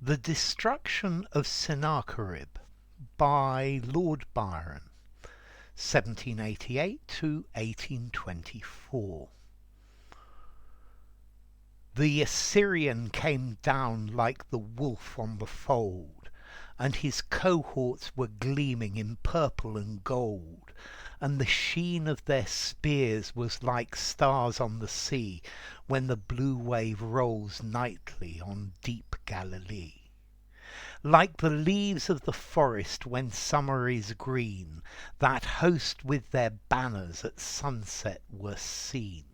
The Destruction of Sennacherib by Lord Byron, 1788 to 1824. The Assyrian came down like the wolf on the fold, and his cohorts were gleaming in purple and gold, and the sheen of their spears was like stars on the sea when the blue wave rolls nightly on deep Galilee. Like the leaves of the forest when summer is green, that host with their banners at sunset were seen.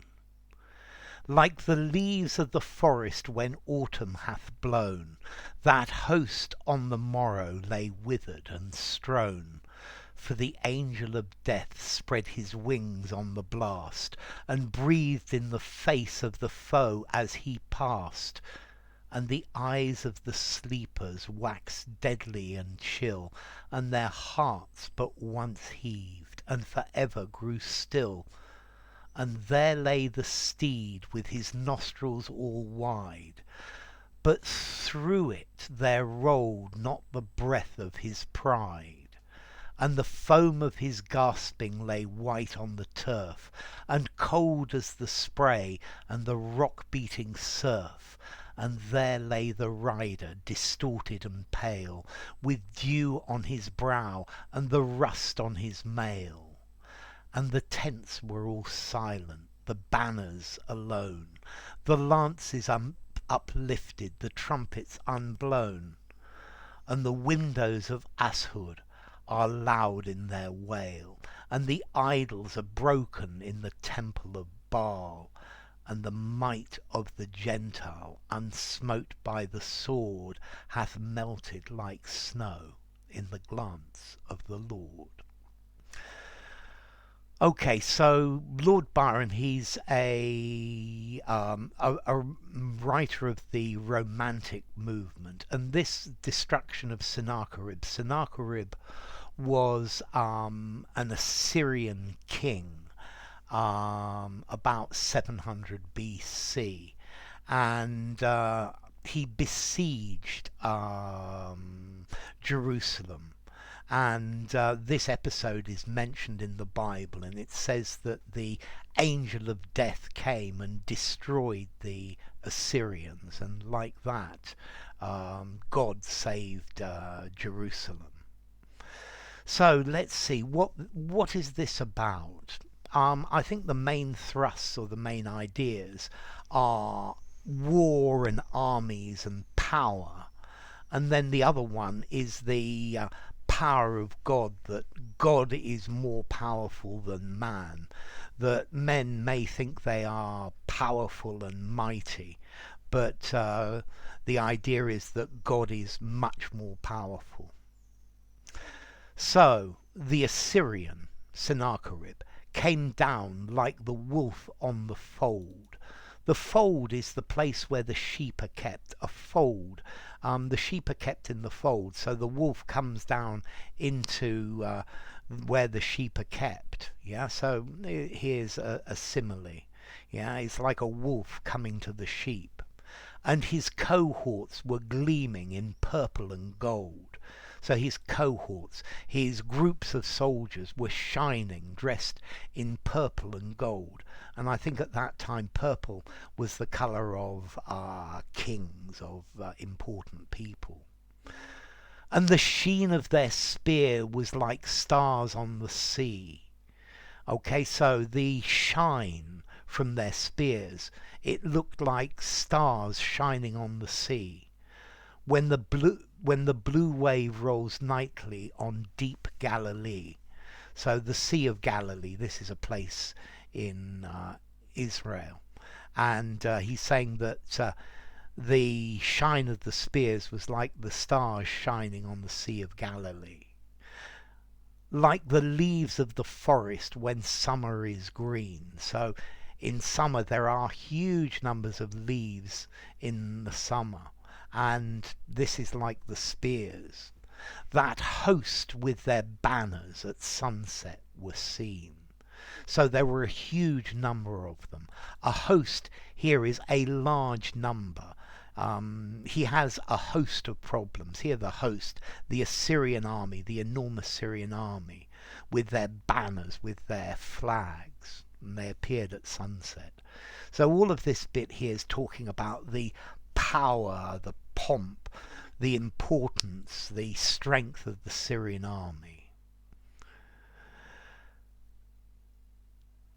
Like the leaves of the forest when autumn hath blown, that host on the morrow lay withered and strown. For the angel of death spread his wings on the blast, and breathed in the face of the foe as he passed. And the eyes of the sleepers waxed deadly and chill, and their hearts but once heaved, and for ever grew still. And there lay the steed with his nostrils all wide, but through it there rolled not the breath of his pride. And the foam of his gasping lay white on the turf, and cold as the spray and the rock-beating surf. And there lay the rider, distorted and pale, with dew on his brow and the rust on his mail. And the tents were all silent, the banners alone, the lances uplifted, the trumpets unblown. And the windows of Assyrian are loud in their wail, and the idols are broken in the temple of Baal. And the might of the Gentile, unsmote by the sword, hath melted like snow in the glance of the Lord. Okay, so Lord Byron, he's a writer of the Romantic movement, and this Destruction of Sennacherib was an Assyrian king about 700 BC, and he besieged Jerusalem. And this episode is mentioned in the Bible, and it says that the angel of death came and destroyed the Assyrians, and like that God saved Jerusalem. So let's see, what is this about? I think the main thrusts or the main ideas are war and armies and power. And then the other one is the power of God, that God is more powerful than man, that men may think they are powerful and mighty, but the idea is that God is much more powerful. So the Assyrian, Sennacherib, came down like the wolf on the fold. The fold is the place where the sheep are kept, a fold. The sheep are kept in the fold, so the wolf comes down into where the sheep are kept. Yeah, so here's a simile. Yeah, it's like a wolf coming to the sheep. And his cohorts were gleaming in purple and gold. So his cohorts, his groups of soldiers were shining, dressed in purple and gold. And I think at that time purple was the colour of kings, of important people. And the sheen of their spear was like stars on the sea. Okay, so the shine from their spears, it looked like stars shining on the sea. When the blue wave rolls nightly on deep Galilee. So the Sea of Galilee, this is a place in Israel. And he's saying that the shine of the spears was like the stars shining on the Sea of Galilee. Like the leaves of the forest when summer is green. So in summer there are huge numbers of leaves in the summer. And this is like the spears. That host with their banners at sunset were seen. So there were a huge number of them. A host here is a large number. He has a host of problems. Here the host, the Assyrian army, the enormous Syrian army, with their banners, with their flags, and they appeared at sunset. So all of this bit here is talking about the power, the pomp, the importance, the strength of the Syrian army.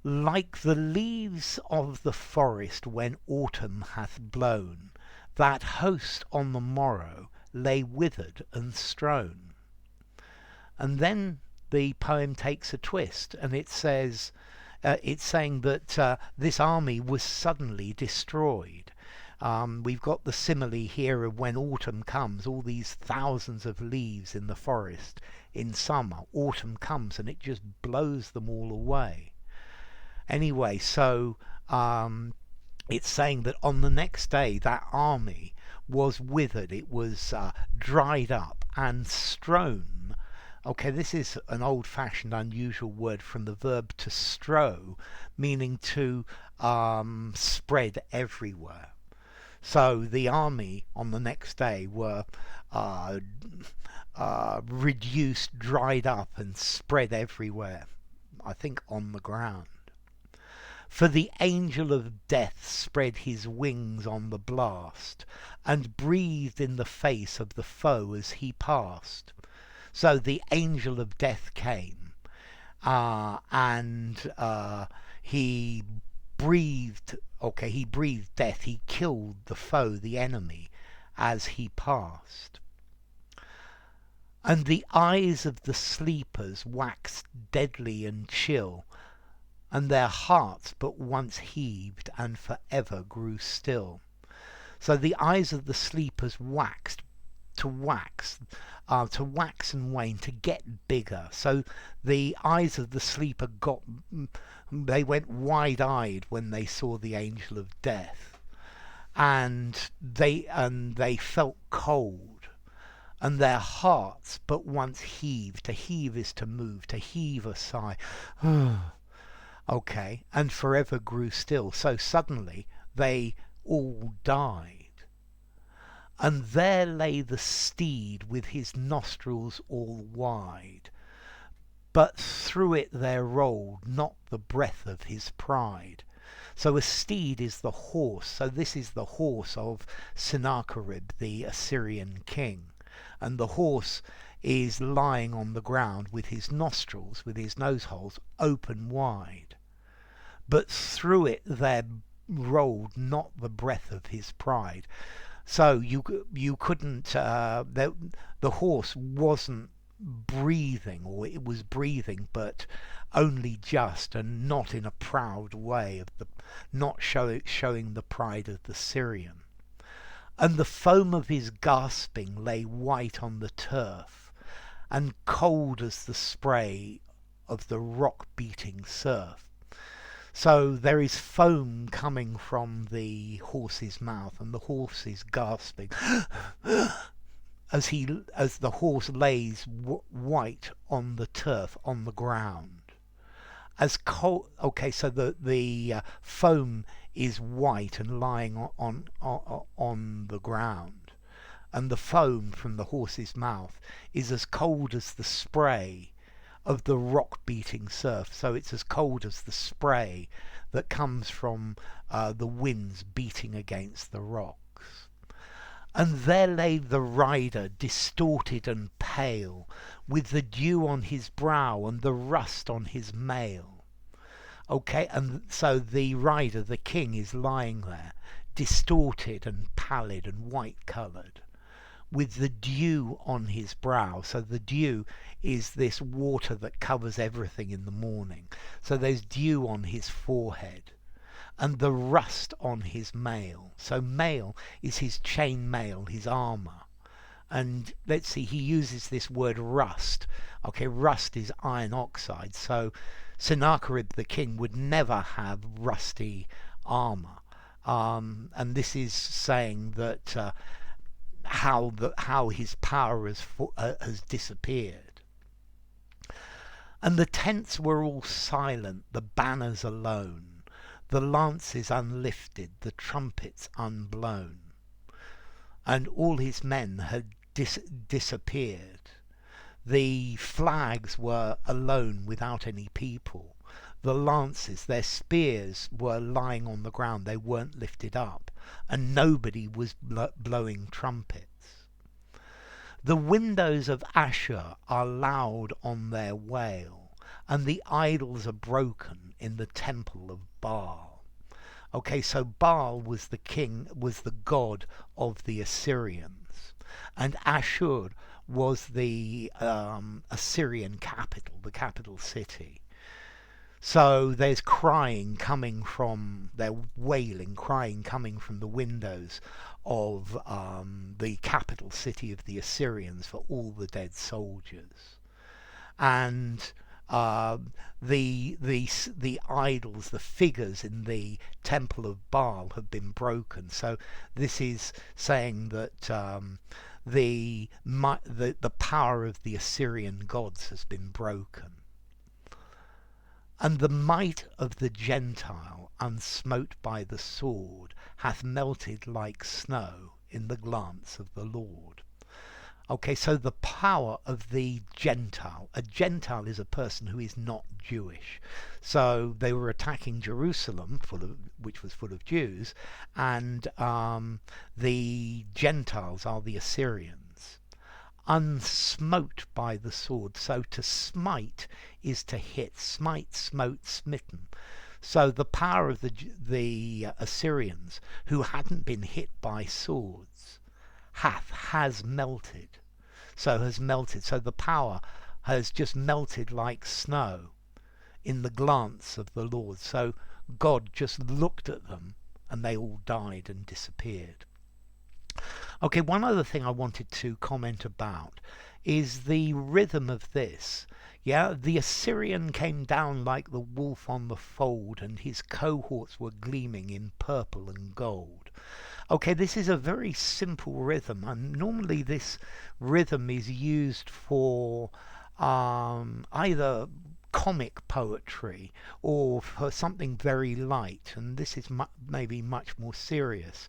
Like the leaves of the forest when autumn hath blown, that host on the morrow lay withered and strown. And then the poem takes a twist, and it says, it's saying that this army was suddenly destroyed. We've got the simile here of when autumn comes, all these thousands of leaves in the forest in summer. Autumn comes and it just blows them all away. Anyway, so it's saying that on the next day that army was withered, it was dried up and strown. Okay, this is an old-fashioned, unusual word from the verb to strow, meaning to spread everywhere. So the army on the next day were reduced, dried up, and spread everywhere, I think on the ground. For the angel of death spread his wings on the blast, and breathed in the face of the foe as he passed. So the angel of death came, and he breathed death. He killed the foe, the enemy, as he passed. And the eyes of the sleepers waxed deadly and chill, and their hearts but once heaved and forever grew still. So the eyes of the sleepers waxed to wax and wane, to get bigger. So the eyes of the sleeper they went wide-eyed when they saw the angel of death, and they felt cold, and their hearts but once heaved. To heave is to move, to heave a sigh. Okay, and forever grew still. So suddenly they all died. And there lay the steed with his nostrils all wide, but through it there rolled not the breath of his pride. So a steed is the horse. So this is the horse of Sennacherib, the Assyrian king. And the horse is lying on the ground with his nostrils, with his nose holes open wide. But through it there rolled not the breath of his pride. So you couldn't, the horse wasn't breathing, or it was breathing, but only just, and not in a proud way, not showing the pride of the Syrian. And the foam of his gasping lay white on the turf, and cold as the spray of the rock-beating surf. So there is foam coming from the horse's mouth, and the horse is gasping as the horse lays white on the turf, on the ground. As cold. Okay, so the foam is white and lying on the ground, and the foam from the horse's mouth is as cold as the spray of the rock-beating surf. So it's as cold as the spray that comes from the winds beating against the rocks. And there lay the rider, distorted and pale, with the dew on his brow and the rust on his mail. Okay, and so the rider, the king, is lying there, distorted and pallid and white-coloured, with the dew on his brow. So the dew is this water that covers everything in the morning. So there's dew on his forehead, and the rust on his mail. So mail is his chain mail, his armour. And let's see, he uses this word rust. Okay, rust is iron oxide. So Sennacherib the king would never have rusty armour. And this is saying that how his power has disappeared. And the tents were all silent, the banners alone, the lances unlifted, the trumpets unblown. and all his men had disappeared. The flags were alone without any people. The lances, their spears, were lying on the ground. They weren't lifted up, and nobody was blowing trumpets. The windows of Ashur are loud on their wail, and the idols are broken in the temple of Baal. Okay, so Baal was the king, was the god of the Assyrians, and Ashur was the Assyrian capital, the capital city. So there's crying coming from, they're wailing, crying coming from the windows of the capital city of the Assyrians for all the dead soldiers. And the idols, the figures in the temple of Baal have been broken. So this is saying that the power of the Assyrian gods has been broken. And the might of the Gentile, unsmote by the sword, hath melted like snow in the glance of the Lord. Okay, so the power of the Gentile. A Gentile is a person who is not Jewish. So they were attacking Jerusalem, which was full of Jews, and the Gentiles are the Assyrians. Unsmote by the sword. So to smite is to hit. Smite, smote, smitten. So the power of the Assyrians, who hadn't been hit by swords, has melted. So has melted. So the power has just melted like snow in the glance of the Lord. So God just looked at them and they all died and disappeared. Okay, one other thing I wanted to comment about is the rhythm of this. Yeah, the Assyrian came down like the wolf on the fold, and his cohorts were gleaming in purple and gold. Okay, this is a very simple rhythm, and normally this rhythm is used for either comic poetry or for something very light, and this is maybe much more serious.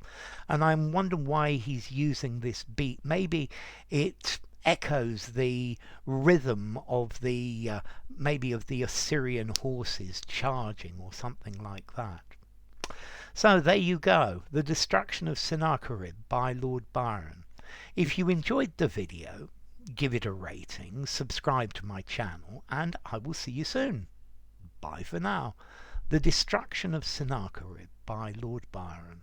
And I'm wondering why he's using this beat. Maybe it echoes the rhythm of the maybe of the Assyrian horses charging or something like that. So there you go, The Destruction of Sennacherib by Lord Byron. If you enjoyed the video, give it a rating, subscribe to my channel, and I will see you soon. Bye for now. The Destruction of Sennacherib by Lord Byron.